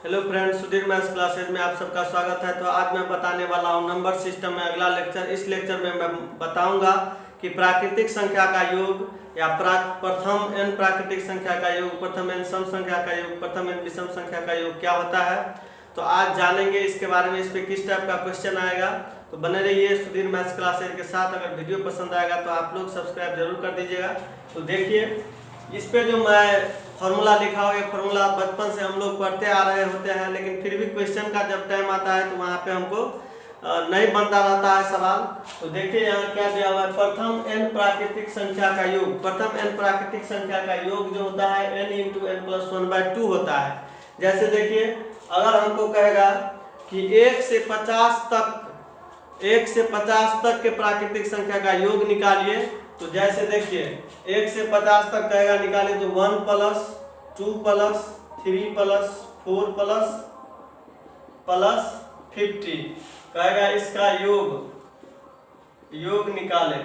Hello friends, Sudhir maths classes में आप सबका स्वागत है। तो आज मैं बताने वाला हूं नंबर सिस्टम में अगला लेक्चर। इस लेक्चर में मैं बताऊंगा कि प्राकृतिक संख्या का योग या प्रथम n प्राकृतिक संख्या का योग, प्रथम n सम संख्या का योग, प्रथम n विषम संख्या का योग क्या होता है। तो आज जानेंगे इसके बारे में, इस पर किस टाइप का क्वेश्चन आएगा। तो बने रहिए सुधीर मैथ्स क्लासेज के साथ। अगर वीडियो पसंद आएगा तो आप लोग सब्सक्राइब जरूर कर दीजिएगा। तो देखिए, इस पे जो मैं फॉर्मूला लिखा हुआ है, फॉर्मूला बचपन से हम लोग पढ़ते आ रहे होते हैं, लेकिन फिर भी क्वेश्चन का जब टाइम आता है तो वहाँ पे हमको नहीं बनता रहता है सवाल। तो देखिए यहाँ क्या दिया हुआ है, प्रथम n प्राकृतिक संख्या का योग। प्रथम n प्राकृतिक संख्या का योग जो होता है n इंटू n प्लस 1/2 होता है। जैसे देखिए, अगर हमको कहेगा कि 1 से 50 तक के प्राकृतिक संख्या का योग निकालिए, तो जैसे देखिए 1 से 50 तक कहेगा निकालिए, तो 1 प्लस 2 प्लस 3 प्लस 4 प्लस 50 कहेगा इसका योग निकाले।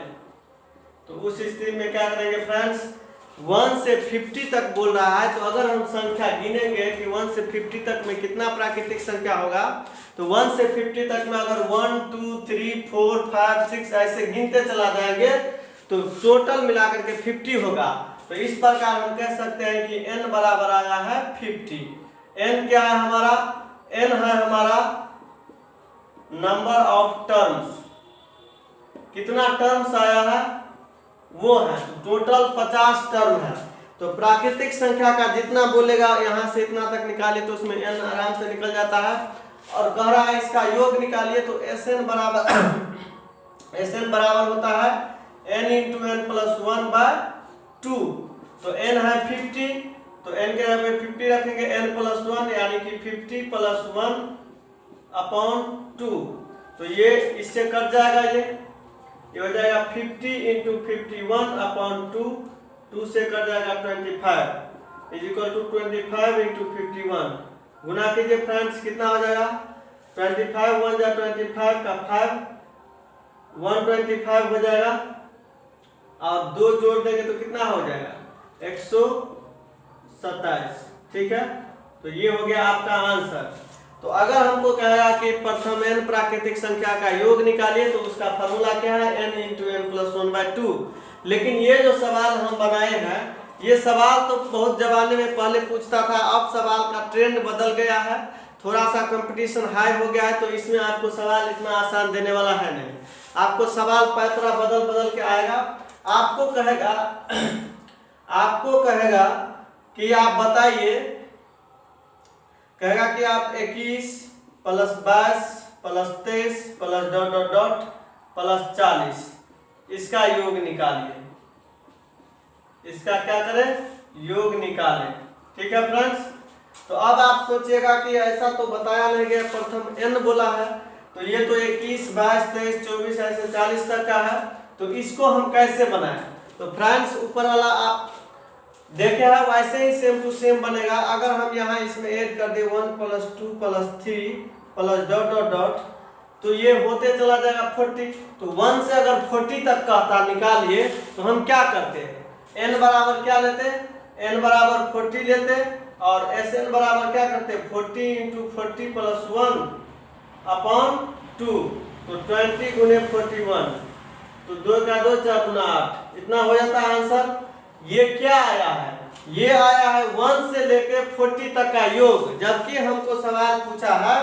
तो उस स्थिति में क्या करेंगे फ्रेंड्स, 1 से 50 तक बोल रहा है। तो अगर हम संख्या गिनेंगे कि 1 से 50 तक में कितना प्राकृतिक संख्या होगा, तो 1 से 50 तक में अगर 1 2 3 4 5 6 ऐसे गिनते चला जाएंगे तो टोटल मिलाकर के 50 होगा। तो इस प्रकार हम कह सकते हैं कि n बराबर आया है 50। n क्या है हमारा, n है हमारा नंबर ऑफ टर्म्स। कितना टर्म्स आया है वो है, तो टोटल 50 टर्म है। तो प्राकृतिक संख्या का जितना बोलेगा यहाँ से इतना तक निकालिए तो उसमें n आराम से निकल जाता है। और कह रहा है इसका योग निकालिए, तो Sn बराबर होता है n इंटू n प्लस 1/2। तो n है 50, तो n के यहाँ पे 50 रखेंगे, n प्लस 1 यानी कि 50 प्लस 1/2। तो ये इससे कट जाएगा, ये हो जाएगा 50 इंटू 51/2। 2 से कट जाएगा 25 इज इक्वल टू 25 इंटू 51। गुना कीजिए फ्रेंड्स, कितना हो जाएगा, 25 1 जा 25 का 5 125 हो जाएगा। आप 2 जोड़ देंगे तो कितना हो जाएगा, 127। ठीक है, तो ये हो गया आपका आंसर। तो अगर हमको कहेगा कि प्रथम n प्राकृतिक संख्या का योग निकालिए, तो उसका फॉर्मूला क्या है, n इंटू n प्लस 1/2। लेकिन ये जो सवाल हम बनाए हैं, ये सवाल तो बहुत जमाने में पहले पूछता था, अब सवाल का ट्रेंड बदल गया है, थोड़ा सा कंपटीशन हाई हो गया है। तो इसमें आपको सवाल इतना आसान देने वाला है नहीं, आपको सवाल पैतरा बदल के आएगा। आपको कहेगा कि आप बताइए, कहेगा कि आप 21 प्लस 22 प्लस 23 प्लस ... प्लस 40 इसका योग निकालिए। इसका क्या करें, योग निकालें। ठीक है फ्रेंड्स, तो अब आप सोचिएगा कि ऐसा तो बताया नहीं गया, प्रथम n बोला है, तो ये तो 21 22 23 24 ऐसे 40 तक का है। तो इसको हम कैसे बनाएं। तो फ्रेंड्स, ऊपर वाला आप देखे हैं वैसे ही सेम टू सेम बनेगा। अगर हम यहाँ इसमें ऐड कर दे 1 प्लस 2 प्लस 3 प्लस ... तो ये होते चला जाएगा 40। तो 1 से अगर 40 तक कहता निकालिए, तो हम क्या करते हैं, n बराबर क्या लेते, n बराबर 40 लेते, और Sn बराबर क्या करते, 40 इंटू 40 प्लस 1/2। तो 20 गुने 41, तो 2 का 2 4 गुना 8, इतना हो जाता है आंसर। ये क्या आया है, ये आया है 1 से लेके 40 तक का योग। जबकि हमको सवाल पूछा है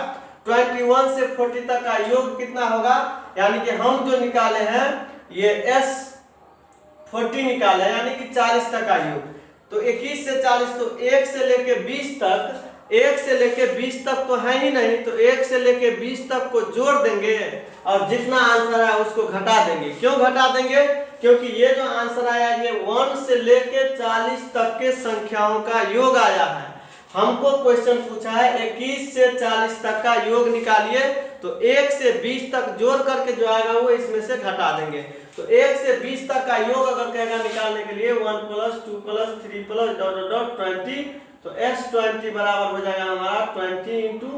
21 से 40 तक का योग कितना होगा, यानी कि हम जो निकाले हैं ये S40 निकाले, यानी कि 40 तक का योग। तो 21 से 40, तो 1 से लेके 20 तक, 1 से लेके 20 तक तो है ही नहीं, तो 1 से लेके 20 तक को जोड़ देंगे और जितना आंसर है उसको घटा देंगे। क्यों घटा देंगे, क्योंकि ये जो आंसर आया ये 1 से लेके 40 तक के संख्याओं का योग आया है। हमको क्वेश्चन पूछा है 21 से 40 तक का योग निकालिए, तो 1 से 20 तक जोड़ करके जो आएगा वो इसमें से घटा देंगे। तो 1 से 20 तक का योग अगर कहेगा निकालने के लिए 1 प्लस 2 प्लस 3 प्लस ... 20, तो S20 बराबर हो जाएगा हमारा 20 इंटू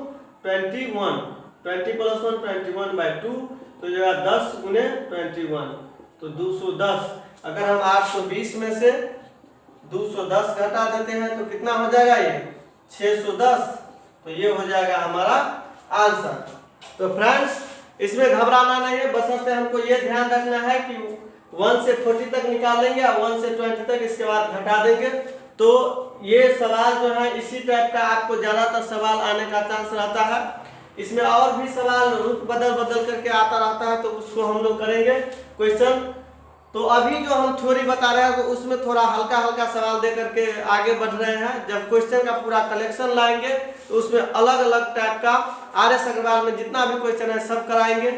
21। 20 प्लस 1 21/2, तो जो है 10 गुने 21, तो 210। अगर हम 820 में से 210 घटा देते हैं तो कितना हो जाएगा, ये 610। तो ये हो जाएगा हमारा आंसर। तो फ्रेंड्स इसमें घबराना नहीं है, बशर्ते हमको ये ध्यान रखना है कि 1 से 40 तक निकालेंगे और 1 से 20 तक, इसके बाद घटा देंगे। तो ये सवाल जो है इसी टाइप का आपको ज्यादातर सवाल आने का चांस रहता है। इसमें और भी सवाल रूप बदल बदल करके आता रहता है, तो उसको हम लोग करेंगे क्वेश्चन। तो अभी जो हम थ्योरी बता रहे हैं तो उसमें थोड़ा हल्का हल्का सवाल दे करके आगे बढ़ रहे हैं। जब क्वेश्चन का पूरा कलेक्शन लाएंगे तो उसमें अलग अलग टाइप का RS अग्रवाल में जितना भी क्वेश्चन है सब कराएंगे।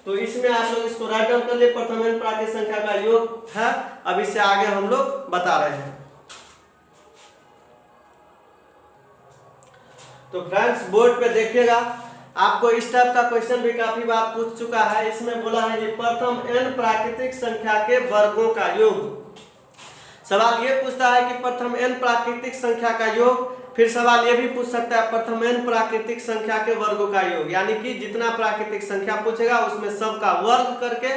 तो इसमें आप लोग इसको राइट डाउन कर लिए। प्रथम n प्राकृतिक संख्या का योग है, अब इससे आगे हम लोग बता रहे हैं। तो फ्रेंड्स बोर्ड पे देखिएगा, आपको इस टाइप का क्वेश्चन भी काफी बार पूछ चुका है। इसमें बोला है कि प्रथम n प्राकृतिक संख्या के वर्गों का योग। सवाल ये पूछता है कि प्रथम n प्राकृतिक संख्या का योग। फिर सवाल ये भी पूछ सकता है प्रथम n प्राकृतिक संख्या के वर्गों का योग, यानी कि जितना प्राकृतिक संख्या पूछेगा उसमें सबका वर्ग करके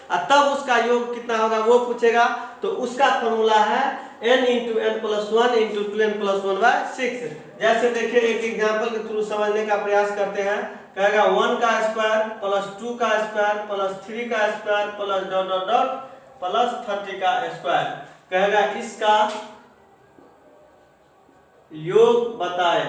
तब उसका योग कितना होगा वो पूछेगा। तो उसका फॉर्मूला है n into n plus 1 into 2n plus 1 by 6। जैसे देखिए एक एग्जाम्पल के थ्रू समझने का प्रयास करते हैं। कहेगा 1 का स्क्वायर प्लस 2 का स्क्वायर प्लस 3 का square plus dot dot dot plus 30 का स्क्वायर। कहेगा इसका योग बताए।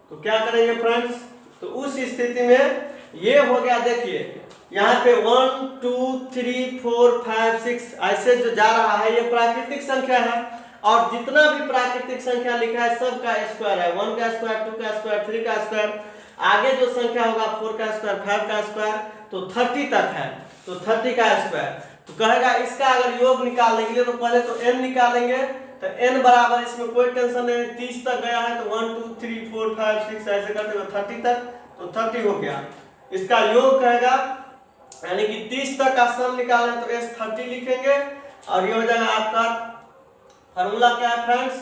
तो क्या करेंगे फ्रेंड्स, तो उस स्थिति में ये हो गया, देखिए यहाँ पे 1 2 3 4 5 6 ऐसे जो जा रहा है ये प्राकृतिक संख्या है, और जितना भी प्राकृतिक संख्या लिखा है सबका स्क्वायर है। 1 का स्क्वायर 2 का स्क्वायर 3 का स्क्वायर, आगे जो संख्या होगा 4 का स्क्वायर 5 का स्क्वायर, तो 30 तक है, तो 30 का स्क्वायर। तो कहेगा इसका अगर योग निकालने के लिए तो पहले तो n निकालेंगे। तो n बराबर, इसमें कोई टेंशन नहीं, 30 तक गया है तो 1 2 3 4 5 6 ऐसे करते हुए 30 तक, तो 30 हो गया। इसका योग कहेगा यानी कि 30 तक का सम निकालें तो S30 लिखेंगे, और ये हो जाएगा आपका फॉर्मूला क्या है friends,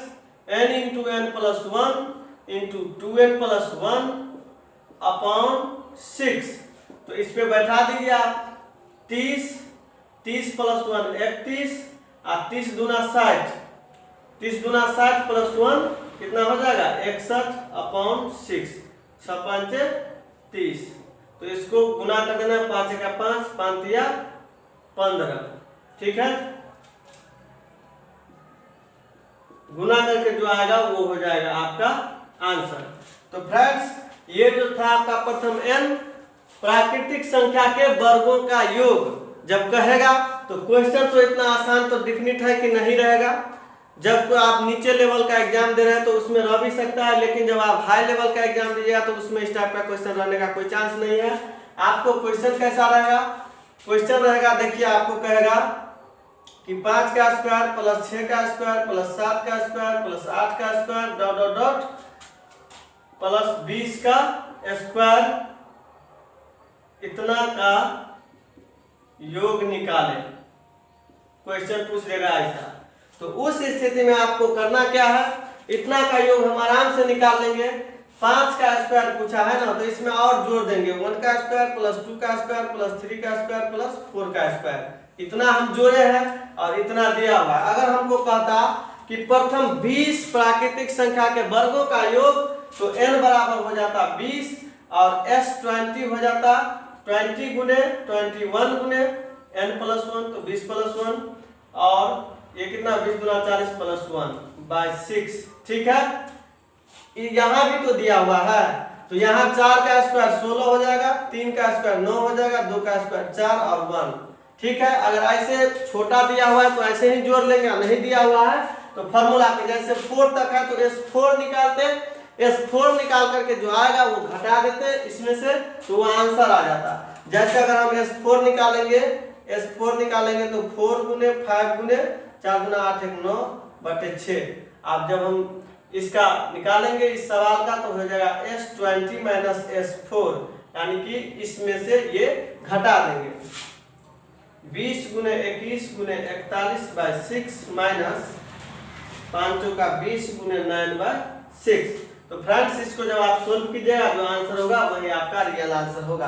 n into n plus 1 into 2n plus 1 upon 6। तो इस पे बैठा दीजिए आप 30 प्लस 1 31 और 30 दूना 60, 30 दूना 60 प्लस 1 कितना हो जाएगा 61 अपॉन 6, 6 5 30। तो इसको गुना कर देना, 5 का 5 5 या 15, ठीक है। गुना करके जो आएगा वो हो जाएगा आपका आंसर। तो फ्रेंड्स ये जो था आपका प्रथम n प्राकृतिक संख्या के वर्गों का योग जब कहेगा, तो क्वेश्चन तो इतना आसान तो डेफिनिट है कि नहीं रहेगा। जब तो आप नीचे लेवल का एग्जाम दे रहे हैं तो उसमें रह भी सकता है, लेकिन जब आप हाई लेवल का एग्जाम दीजिएगा तो उसमें इस टाइप का क्वेश्चन रहने का कोई चांस नहीं है। आपको क्वेश्चन कैसा रहेगा, क्वेश्चन रहेगा, देखिए आपको कहेगा कि 5 का स्क्वायर प्लस 6 का स्क्वायर प्लस 7 का स्क्वायर प्लस 8 का square dot dot dot plus 20 का स्क्वायर, इतना का योग निकाले। क्वेश्चन पूछ देगा ऐसा। तो उस स्थिति में आपको करना क्या है, इतना का योग हम आराम से निकाल लेंगे। 5 का स्क्वायर पूछा है ना, तो इसमें और जोड़ देंगे 1 का स्क्वायर प्लस 2 का स्क्वायर प्लस 3 का स्क्वायर प्लस 4 का स्क्वायर, इतना हम जोड़े हैं और इतना दिया हुआ है। अगर हमको कहता कि प्रथम 20 प्राकृतिक संख्या के वर्गों का योग, तो n बराबर हो जाता 20 और S20 हो जाता 20 गुने 21 गुने n प्लस 1, तो 20 प्लस 1, और ये कितना 20 गुना 40 प्लस 1 बाय 6, ठीक है। यहाँ भी तो दिया हुआ है, तो यहाँ 4 का स्क्वायर 16 हो जाएगा, 3 का स्क्वायर 9 हो जाएगा, 2 का स्क्वायर 4 और 1, ठीक है। अगर ऐसे छोटा दिया हुआ है तो ऐसे ही जोड़ लेंगे, नहीं दिया हुआ है तो फॉर्मूला के जैसे 4 तक है तो S4 निकालते, S4 निकाल करके जो आएगा वो घटा देते इसमें से, तो वो आंसर आ जाता। जैसे अगर हम S4 निकालेंगे तो 4 गुने 5 गुने 4 गुना 8 1 9 बटे 6। आप जब हम इसका निकालेंगे इस सवाल का तो हो जाएगा S20 माइनस S4, यानी कि इसमें से ये घटा देंगे। 20 गुने 21 गुने 41 बाय 6 माइनस 5 का 20 गुने 9 बाय 6। तो फ्रेंड्स इसको जब आप सोल्व कीजिएगा जो आंसर होगा वही आपका रियल आंसर होगा।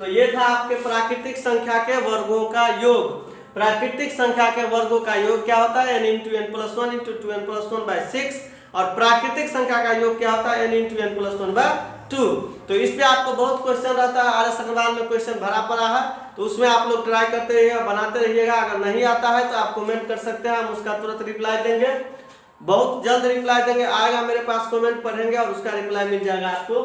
तो ये था आपके प्राकृतिक संख्या के वर्गों का योग। प्राकृतिक संख्या के वर्गों का योग क्या होता है, n into n plus 1 into 2n plus 1 by 6। और प्राकृतिक संख्या का योग क्या होता है, n इंटू एन प्लस 1/2। तो इस पे आपको बहुत क्वेश्चन रहता है, आर्य अग्रवाल में क्वेश्चन भरा पड़ा है, तो उसमें आप लोग ट्राई करते रहिएगा, बनाते रहिएगा। अगर नहीं आता है तो आप कमेंट कर सकते हैं, हम उसका तुरंत रिप्लाई देंगे, बहुत जल्द रिप्लाई देंगे। आएगा मेरे पास, कमेंट पढ़ेंगे और उसका रिप्लाई मिल जाएगा आपको।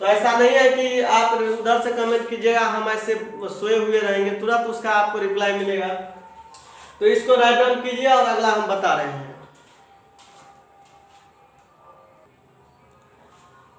तो ऐसा नहीं है कि आप उधर से कमेंट कीजिएगा, हम ऐसे सोए हुए रहेंगे, तुरंत उसका आपको रिप्लाई मिलेगा। तो इसको राइट डाउन कीजिए और अगला हम बता रहे हैं।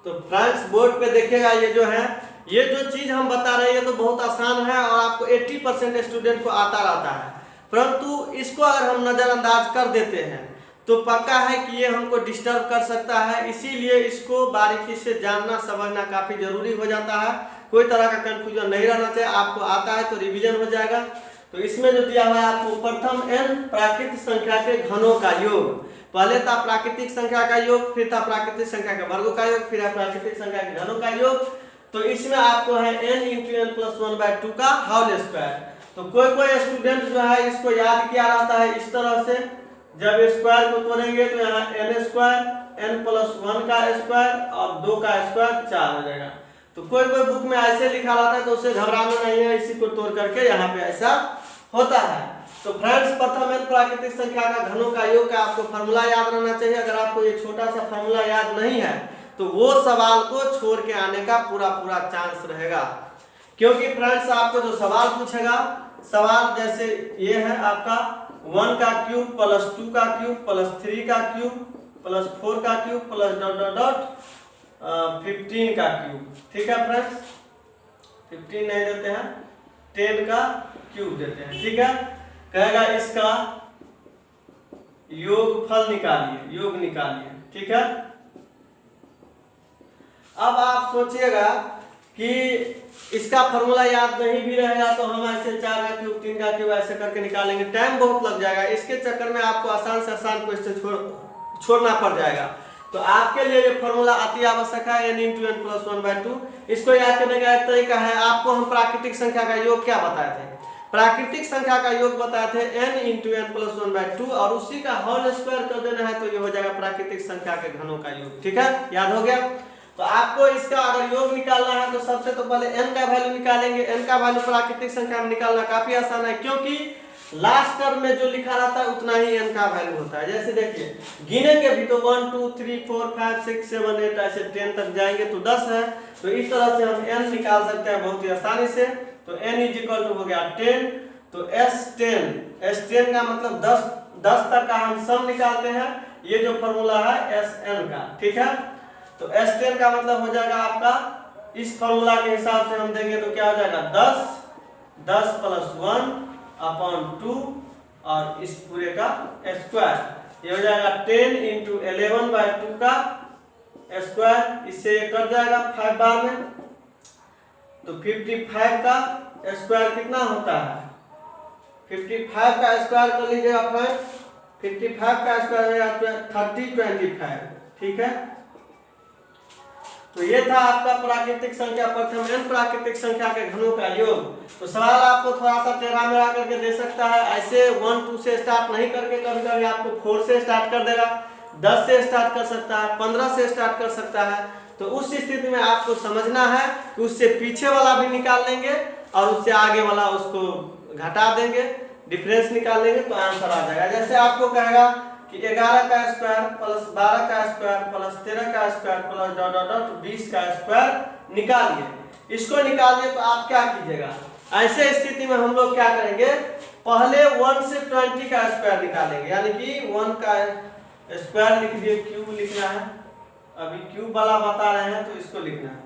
तो फ्रेंड्स बोर्ड पे देखिएगा, ये जो है, ये जो चीज हम बता रहे हैं ये तो बहुत आसान है और आपको 80% स्टूडेंट को आता रहता है, परंतु इसको अगर हम नजरअंदाज कर देते हैं तो पक्का है कि ये हमको डिस्टर्ब कर सकता है। इसीलिए इसको बारीकी से जानना समझना काफी जरूरी हो जाता है। कोई तरह का कंफ्यूजन नहीं रहना चाहिए, आपको आता है तो रिवीजन हो जाएगा। तो इसमें जो दिया हुआ है आपको, प्रथम n प्राकृतिक संख्या के घनों का योग। पहले था प्राकृतिक संख्या का योग, फिर था प्राकृतिक संख्या के वर्गों का योग, फिर है प्राकृतिक संख्या के घनों का योग। तो इसमें आपको है n इंटू एन प्लस 1/2 का होल स्क्वायर। तो कोई स्टूडेंट जो है इसको याद किया रहता है इस तरह से, जब स्क्वायर को तोड़ेंगे तो यहाँ n स्क्वायर, n प्लस 1 का स्क्वायर और 2 का स्क्वायर 4 हो जाएगा। तो कोई बुक में ऐसे लिखा रहता है, तो उसे घबराना नहीं है, इसी को तोड़ करके यहाँ पे ऐसा होता है। तो फ्रेंड्स प्रथम n प्राकृतिक संख्या का घनों का योग का आपको फार्मूला याद रहना चाहिए। अगर आपको ये छोटा सा फार्मूला याद नहीं है तो वो सवाल को छोड़ के आने का पूरा चांस रहेगा, क्योंकि फ्रेंड्स आपको जो सवाल पूछेगा, सवाल जैसे ये है आपका 1 का क्यूब प्लस 2 का क्यूब प्लस 3 का क्यूब प्लस 4 का cube plus dot dot dot 15 का क्यूब। ठीक है फ्रेंड्स, 15 नहीं देते हैं, 10 का क्यूब देते हैं। ठीक है, कहेगा इसका योगफल निकालिए, योग निकालिए। ठीक है, अब आप सोचिएगा कि इसका फॉर्मूला याद नहीं भी रहेगा तो हम ऐसे 4 का क्यूब 3 का क्यूब ऐसे करके निकालेंगे, टाइम बहुत लग जाएगा। इसके चक्कर में आपको आसान से आसान क्वेश्चन छोड़ना पड़ जाएगा। तो आपके लिए ये फॉर्मूला अति आवश्यक है, n इंटू एन प्लस 1/2। इसको याद करने का एक तरीका है, आपको हम प्राकृतिक संख्या का योग क्या बताए थे, प्राकृतिक संख्या का योग बताए थे n इंटू एन प्लस 1/2 और उसी का होल स्क्वायर कर देना है, तो ये हो जाएगा प्राकृतिक संख्या के घनों का योग। ठीक है, याद हो गया। तो आपको इसका अगर योग निकालना है तो सबसे तो पहले n का वैल्यू निकालेंगे। n का वैल्यू प्राकृतिक संख्या में निकालना काफी आसान है, क्योंकि लास्ट टर्म में जो लिखा रहता है उतना ही n का वैल्यू होता है। जैसे देखिए, गिनेंगे भी तो 1 2 3 4 5 6 7 8 ऐसे 10 तक जाएंगे तो 10 है। तो इस तरह से हम n निकाल सकते हैं बहुत ही आसानी से। तो n इज इक्वल टू हो गया 10, तो S10 का मतलब 10 तक का हम सम निकालते हैं, ये जो फॉर्मूला है Sn का। ठीक है, तो S10 का मतलब हो जाएगा आपका, इस फॉर्मूला के हिसाब से हम देंगे तो क्या हो जाएगा 10 प्लस 1/2 और इस पूरे का स्क्वायर, ये हो जाएगा 10 इंटू 11/2 का स्क्वायर। इससे ये कट जाएगा 5 बार में, तो 55 का स्क्वायर कितना होता है, 55 का स्क्वायर कर लीजिएगा फ्रेंड, 55 का स्क्वायर हो जाएगा 3025। ठीक है, तो ये था आपका प्राकृतिक संख्या, प्रथम n प्राकृतिक संख्या के घनों का योग। तो सवाल आपको थोड़ा सा टेढ़ा मेढ़ा करके दे सकता है, ऐसे 1 2 से स्टार्ट नहीं करके कभी कभी आपको 4 से स्टार्ट कर देगा, 10 से स्टार्ट कर सकता है, 15 से स्टार्ट कर सकता है। तो उस स्थिति में आपको समझना है कि उससे पीछे वाला भी निकाल लेंगे और उससे आगे वाला उसको घटा देंगे, डिफरेंस निकाल लेंगे तो आंसर आ जाएगा। जैसे आपको कहेगा कि 11 का स्क्वायर प्लस 12 का स्क्वायर प्लस 13 का square plus dot dot dot 20 का स्क्वायर निकालिए। इसको निकालिए तो आप क्या कीजिएगा, ऐसे स्थिति में हम लोग क्या करेंगे, पहले 1 से 20 का स्क्वायर निकालेंगे, यानी कि 1 का स्क्वायर लिख दिए, क्यूब लिखना है, अभी क्यूब वाला बता रहे हैं तो इसको लिखना है,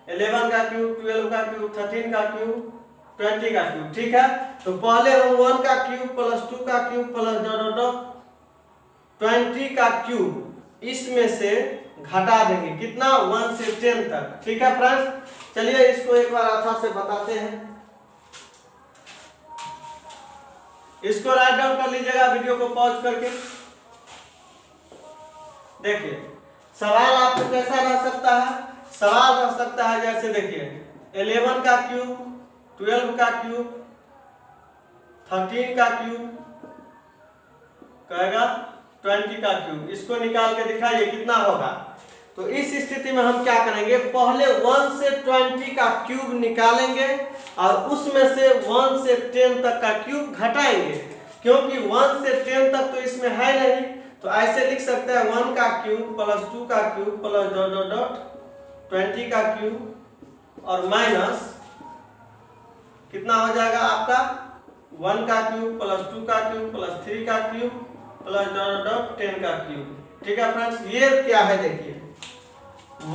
11 का क्यूब 12 का क्यूब 13 का क्यूब 20 का क्यूब। ठीक है, तो पहले हम 1 का क्यूब प्लस 2 का cube plus dot dot dot 20 का क्यूब इसमें से घटा देंगे, कितना 1 से 10 तक। ठीक है फ्रेंड्स, चलिए इसको एक बार अच्छा से बताते हैं। इसको राइट डाउन कर लीजिएगा वीडियो को पॉज करके। देखिए सवाल आपको कैसा रह सकता है, सवाल रह सकता है जैसे देखिए 11 का क्यूब 12 का क्यूब 13 का क्यूब कहेगा 20 का क्यूब, इसको निकाल के दिखाइए कितना होगा। तो इस स्थिति में हम क्या करेंगे, पहले 1 से 20 का क्यूब निकालेंगे और उसमें से 1 से 10 तक का क्यूब घटाएंगे, क्योंकि 1 से 10 तक तो इसमें है नहीं। तो ऐसे लिख सकते हैं 1 का क्यूब प्लस 2 का cube plus dot dot dot 20 का क्यूब और माइनस कितना हो जाएगा आपका 1 का क्यूब प्लस 2 का क्यूब प्लस 3 का क्यूब प्लस डॉट डॉट 10 का क्यूब। ठीक है फ्रेंड्स, ये क्या है देखिए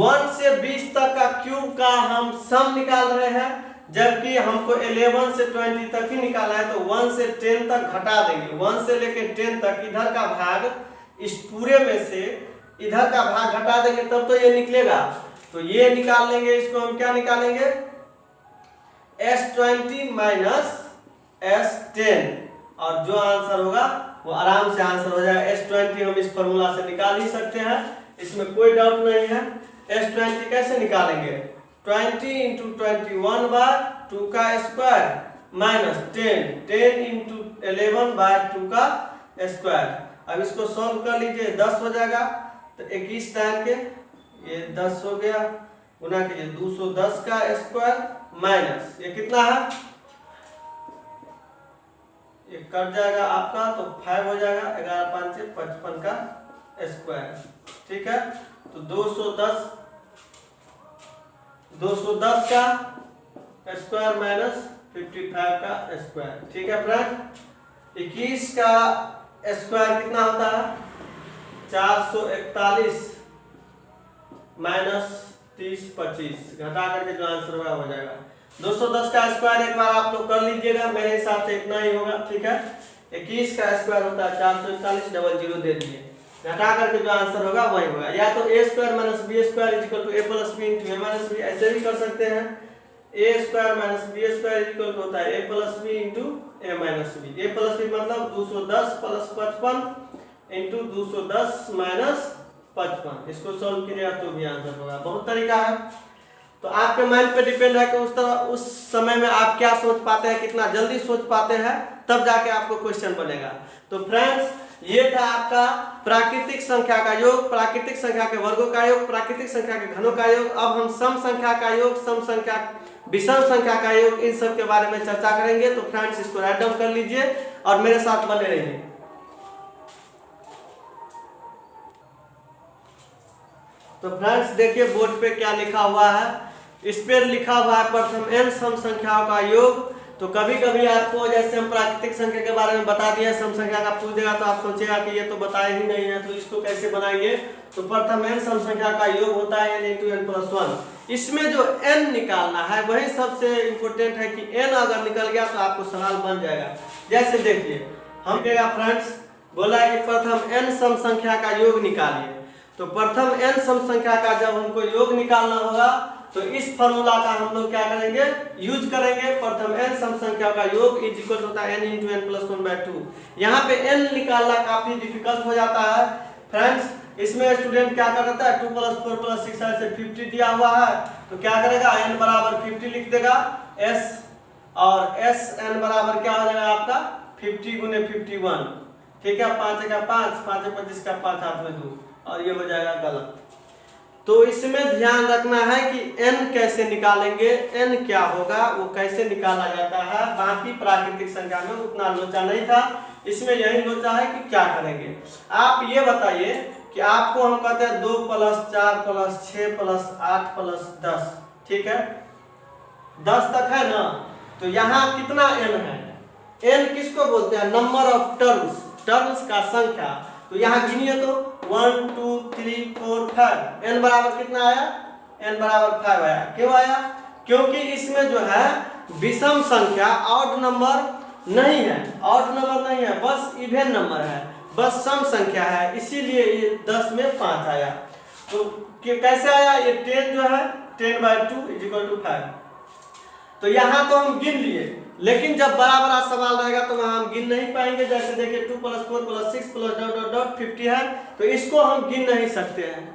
1 से 20 तक का क्यूब का हम सम निकाल रहे हैं, जबकि हमको 11 से 20 तक ही निकाला है। तो 1 से 10 तक घटा देंगे, 1 से लेके 10 तक इधर का भाग इस पूरे में से इधर का भाग घटा देंगे तब तो ये निकलेगा। तो ये निकाल लेंगे, इसको हम क्या निकालेंगे S20 माइनस S10 और जो आंसर होगा वो आराम से आंसर हो जाएगा। S20 हम इस फॉर्मूला से निकाल ही सकते हैं, इसमें कोई डाउट नहीं है। S20 कैसे निकालेंगे 20 इंटू 21 बाय 2 का स्क्वायर माइनस 10 इंटू 11 बाय 2 का स्क्वायर। अब इसको सॉल्व कर लीजिए, 10 हो जाएगा। तो 21 डाल के ये 10 हो गया, गुना कीजिए 210 का स्क्वायर माइनस ये कितना है, ये कट जाएगा आपका तो 5 हो जाएगा, 11 5 से 55 का स्क्वायर। ठीक है, तो 210 का स्क्वायर माइनस 55 का स्क्वायर। ठीक है फ्रेंड, 21 का स्क्वायर कितना होता है 441 माइनस 30 25 घटा करके जो आंसर होगा हो जाएगा 210 का स्क्वायर। एक बार आप लोग कर लीजिएगा, मेरे हिसाब से इतना ही होगा। ठीक है, 21 का स्क्वायर होता है 441 डबल जीरो दे दिए, घटा करके जो आंसर होगा वही होगा। या तो A square minus B square equal to A plus B into A minus B, ऐसे भी कर सकते हैं। A square minus B square equal to होता है A plus B into A minus B. A plus B मतलब 210 plus 55 into 210 minus 55। इसको solve कीजिएगा तो भी आंसर होगा। बहुत तरीका है, तो आपके माइंड पे डिपेंड है कि उस समय में आप क्या सोच पाते हैं, कितना जल्दी सोच पाते हैं, तब जाके आपको क्वेश्चन बनेगा। तो फ्रेंड्स, ये था आपका प्राकृतिक संख्या का योग, प्राकृतिक संख्या के वर्गों का योग, प्राकृतिक संख्या के घनों का योग। अब हम सम संख्या का योग, सम संख्या, विषम संख्या का योग, इन सब के बारे में चर्चा करेंगे। तो फ्रेंड्स, इसको राइट डाउन कर लीजिए और मेरे साथ बने रहिए। तो फ्रेंड्स देखिए बोर्ड पे क्या लिखा हुआ है, इस पर लिखा हुआ है प्रथम n सम संख्याओं का योग। तो कभी कभी आपको जैसे हम प्राकृतिक संख्या के बारे में बता दिया, सम संख्या का पूछ देगा तो आप सोचेगा कि ये तो बताया ही नहीं है, तो इसको कैसे बनाएंगे। तो प्रथम n सम संख्या का योग होता है n इंटू n प्लस 1। इसमें जो n निकालना है वही सबसे इम्पोर्टेंट है कि n अगर निकल गया तो आपको सवाल बन जाएगा। जैसे देखिए हम फ्रेंड्स बोला है कि प्रथम n सम संख्या का योग निकालिए। तो प्रथम n सम संख्या का जब हमको योग निकालना होगा तो इस फॉर्मूला का हम लोग क्या करेंगे, यूज करेंगे। प्रथम n सम संख्या का योग इज इक्वल होता है n इंटू n प्लस 1/2। यहाँ पे n निकालना काफी डिफिकल्ट हो जाता है फ्रेंड्स। इसमें स्टूडेंट क्या करता है 2 + 4 + 6 ऐसे 50 दिया हुआ है, तो क्या करेगा n बराबर 50 लिख देगा s, और s n बराबर क्या हो जाएगा आपका 50 गुने 51। ठीक है, 5 का 5, 5 25 का 5 हाथ में 2, और ये हो जाएगा गलत। तो इसमें ध्यान रखना है कि n कैसे निकालेंगे, n क्या होगा वो कैसे निकाला जाता है। बाकी प्राकृतिक संख्या में उतना लोचा नहीं था, इसमें यही लोचा है कि क्या करेंगे। आप ये बताइए कि आपको हम कहते हैं 2 + 4 + 6 + 8 + 10, ठीक है 10 तक है ना। तो यहाँ कितना n है, n किसको बोलते हैं, नंबर ऑफ टर्म्स, टर्म्स का संख्या। तो यहाँ गिनिए तो 1 2 3 4 5, n बराबर कितना आया, n बराबर 5 आया। क्यों आया, क्योंकि इसमें जो है विषम संख्या ऑड नंबर नहीं है, ऑड नंबर नहीं है, बस इवन नंबर है, बस सम संख्या है, इसीलिए ये 10 में 5 आया। तो कैसे आया, ये 10 जो है 10/2 = 5। तो यहाँ तो हम गिन लिए, लेकिन जब बड़ा बड़ा सवाल रहेगा तो वहां हम गिन नहीं पाएंगे। जैसे देखिए 2 + 4 + 6 + डॉट डॉट डॉट 50 है, तो इसको हम गिन नहीं सकते हैं,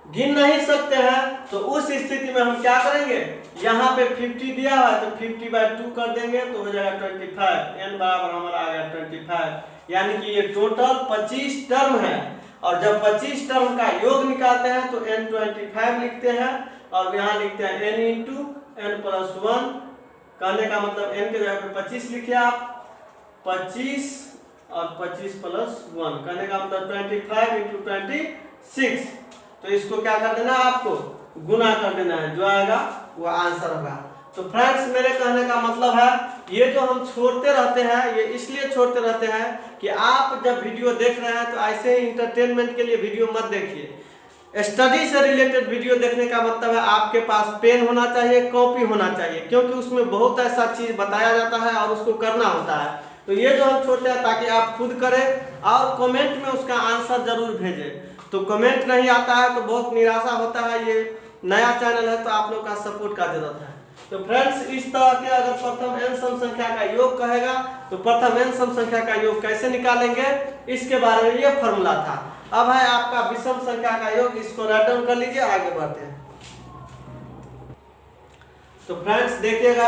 गिन नहीं सकते हैं। तो उस स्थिति में हम क्या करेंगे, यहाँ पे 50 दिया हुआ है तो 50/2 कर देंगे तो हो जाएगा 25। n बराबर हमारा आ गया 25। यानी कि ये टोटल 25 टर्म है। और जब 25 टर्म का योग निकालते हैं तो n25 लिखते हैं और यहाँ लिखते हैं n इंटू n+1। कहने का मतलब n के जगह पे 25 लिखिए आप, 25 और 25 + 1, कहने का मतलब 25 इंटू 26। तो इसको क्या कर देना है, आपको गुना कर देना है, जो आएगा वो आंसर होगा। तो फ्रेंड्स मेरे कहने का मतलब है ये जो हम छोड़ते रहते हैं, ये इसलिए छोड़ते रहते हैं कि आप जब वीडियो देख रहे हैं तो ऐसे ही इंटरटेनमेंट के लिए वीडियो मत देखिए। स्टडी से रिलेटेड वीडियो देखने का मतलब है आपके पास पेन होना चाहिए, कॉपी होना चाहिए, क्योंकि उसमें बहुत ऐसा चीज बताया जाता है और उसको करना होता है। तो ये जो हम छोड़ते हैं ताकि आप खुद करें और कमेंट में उसका आंसर जरूर भेजें। तो कमेंट नहीं आता है तो बहुत निराशा होता है। ये नया चैनल है तो आप लोग का सपोर्ट का जरूरत है। तो फ्रेंड्स इस तरह के अगर प्रथम n सम संख्या का योग कहेगा तो प्रथम n सम संख्या का योग कैसे निकालेंगे, इसके बारे में ये फॉर्मूला था। अब है आपका विषम संख्या का योग, इसको राइट डाउन कर लीजिए, आगे बढ़ते हैं। तो फ्रेंड्स देखिएगा,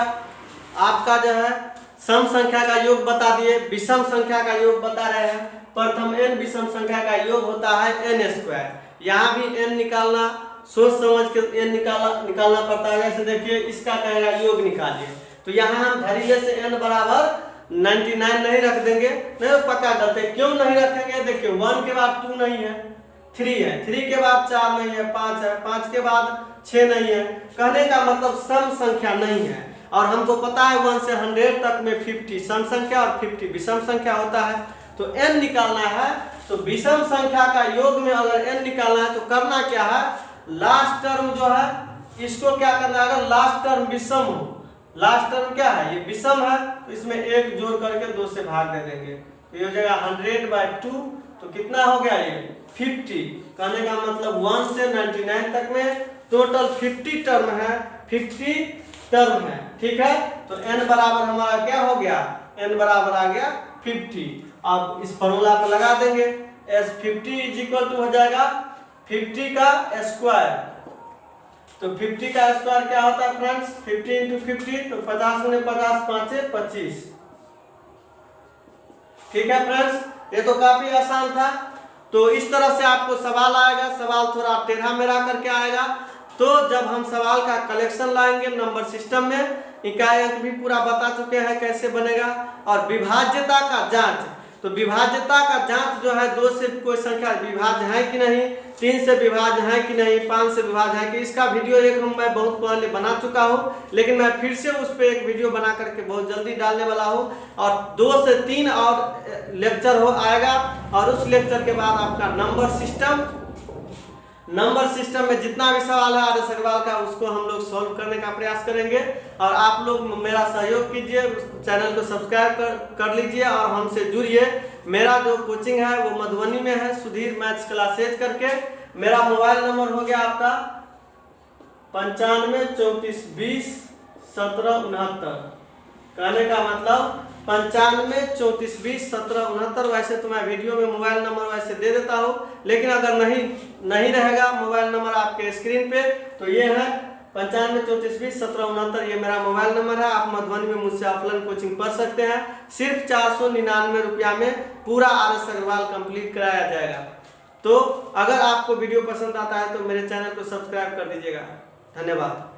आपका जो है सम संख्या का योग बता दिए, विषम संख्या का योग बता रहे हैं। प्रथम n विषम संख्या का योग होता है n²। यहाँ भी n निकालना सोच समझ के n निकालना पड़ता है। जैसे देखिए इसका कहेगा योग निकालिए, तो यहाँ हम धैर्य से n बराबर 99 नहीं रख देंगे, नहीं पक्का करते। क्यों नहीं रखेंगे, देखिए 1 के बाद 2 नहीं है, 3 है, 3 के बाद 4 नहीं है, 5 है, 5 के बाद 6 नहीं है। कहने का मतलब सम संख्या नहीं है। और हमको पता है 1 से 100 तक में 50 सम संख्या और 50 विषम संख्या होता है। तो n निकालना है, तो विषम संख्या का योग में अगर n निकालना है तो करना क्या है, लास्ट टर्म जो है इसको क्या करना है, अगर लास्ट टर्म विषम हो, लास्ट टर्म क्या है, ये विषम है, तो इसमें 1 जोड़ करके 2 से भाग दे देंगे, तो ये हो जाएगा 100/2। तो कितना हो गया, ये 50। कहने का मतलब 1 से 99 तक में टोटल 50 टर्म है, 50 टर्म है, ठीक है। तो n बराबर हमारा क्या हो गया, n बराबर आ गया 50। अब इस फॉर्मूला पर लगा देंगे, S50 हो जाएगा 50 का स्क्वायर। तो 50 का स्क्वायर क्या होता है फ्रेंड्स, 50 इंटू 50, तो 50 गुने 50, 5 से 25। ठीक है फ्रेंड्स, ये तो काफी आसान था। तो इस तरह से आपको सवाल आएगा, सवाल थोड़ा टेढ़ा मेढ़ा करके आएगा। तो जब हम सवाल का कलेक्शन लाएंगे नंबर सिस्टम में, इकाई अंक भी पूरा बता चुके हैं कैसे बनेगा। और विभाज्यता का जांच, तो विभाज्यता का जांच जो है 2 से कोई संख्या विभाज्य है कि नहीं, 3 से विभाज्य है कि नहीं, 5 से विभाज्य है कि, इसका वीडियो एक मैं बहुत पहले बना चुका हूँ, लेकिन मैं फिर से उस पर एक वीडियो बना करके बहुत जल्दी डालने वाला हूँ। और 2 से 3 और लेक्चर हो आएगा, और उस लेक्चर के बाद आपका नंबर सिस्टम में जितना भी सवाल है आर्यस अग्रवाल का, उसको हम लोग सॉल्व करने का प्रयास करेंगे। और आप लोग मेरा सहयोग कीजिए, चैनल को सब्सक्राइब कर लीजिए और हमसे जुड़िए। मेरा जो कोचिंग है वो मधुबनी में है, सुधीर मैथ्स क्लासेज करके। मेरा मोबाइल नंबर हो गया आपका 95 34 20 17 69। कहने का मतलब 95 34 20 17 69। वैसे तो मैं वीडियो में मोबाइल नंबर वैसे दे देता हूँ, लेकिन अगर नहीं रहेगा मोबाइल नंबर आपके स्क्रीन पे, तो ये है 95 34 20 17 69, ये मेरा मोबाइल नंबर है। आप मधुबनी में मुझसे ऑफलाइन कोचिंग पढ़ सकते हैं। सिर्फ 499 रुपया में पूरा आर्यस अग्रवाल कंप्लीट कराया जाएगा। तो अगर आपको वीडियो पसंद आता है तो मेरे चैनल को सब्सक्राइब कर दीजिएगा। धन्यवाद।